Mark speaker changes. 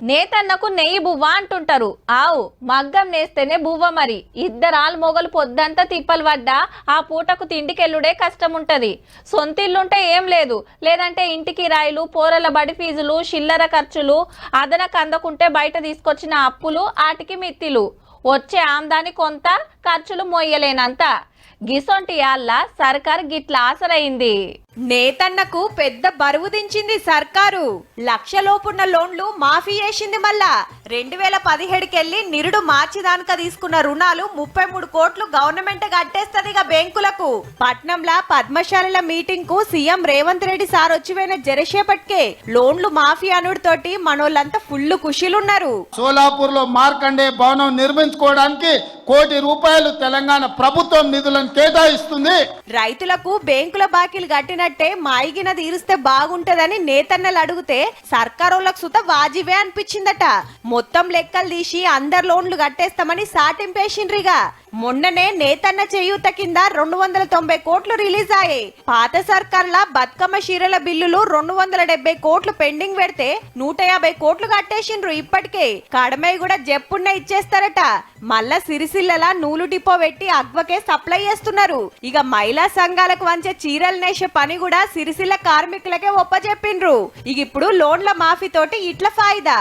Speaker 1: నేతన్నకు నెయ్యి బువ్వ అంటుంటారు. ఆవు మగ్గం నేస్తేనే బువ్వ. మరి ఇద్దరాలు మొగలు పొద్దంతా తిప్పలు పడ్డా ఆ పూటకు తిండికెళ్ళుడే కష్టం ఉంటది. సొంతిల్లుంటే ఏం లేదు, లేదంటే ఇంటికి రాయిలు, పోరల బడి ఫీజులు, చిల్లర ఖర్చులు, అదనకు అందకుంటే బయట తీసుకొచ్చిన అప్పులు, ఆటికి మిత్తిలు, వచ్చే ఆమ్దాని కొంత, ఖర్చులు మొయ్యలేనంత. గిసొంటి యాళ్ళ సర్కార్ గిట్ల ఆసరైంది.
Speaker 2: నేతన్నకు పెద్ద బరువు దించింది సర్కారు. లక్షలోపున్న లోన్లు మాఫీ చేసింది. మళ్ళా 2017కెళ్ళి నిరుడు మార్చి దానిక తీసుకున్న రుణాలు 33 కోట్లు గవర్నమెంట్ కట్టేస్తది బ్యాంకులకు. పట్నంలా పద్మశాలిల మీటింగ్ కు సీఎం రేవంత్ రెడ్డి సార్ వచ్చిపోయిన జరసేపట్కే లోన్లు మాఫీ అనుడితోటి మనోళ్ళంతా ఫుల్ ఖుషీలున్నారు.
Speaker 3: సోలాపూర్ లో మార్కండే భవనం నిర్మించుకోవడానికి ₹1 కోటి తెలంగాణ ప్రభుత్వం నిధులను కేటాయిస్తుంది.
Speaker 2: రైతులకు బ్యాంకుల బాకీలు కట్టినట్టే మాయిగిన తీరుస్తే బాగుంటదని నేతన్నలు అడిగితే సర్కారోళ్ళకు సుత వాజివే అనిపించిందట. మొత్తం లెక్కలు తీసి అందరు లోన్లు కట్టేస్తామని సాటింపేసిండ్రిగా. మొన్ననే నేతన్న చేయూత కింద 290 కోట్లు రిలీజ్ అయ్యాయి. పాత సర్కార్ల బతుకమ్మ చీరల బిల్లులు 270 కోట్లు పెండింగ్ పెడితే 150 కోట్లు కట్టేసిండ్రు. ఇప్పటికే కడమై కూడా జప్పున్న ఇచ్చేస్తారట. మళ్ళా సిరిసిల్లలా నూలు డిపో పెట్టి అగ్వకే సప్లై చేస్తున్నారు. ఇక మహిళా సంఘాలకు వంచే చీరలు నేసే పని కూడా సిరిసిల్ల కార్మికులకే ఒప్పజెప్పిండ్రు. ఇక ఇప్పుడు లోన్ల మాఫీ తోటి ఇట్లా ఫాయిదా.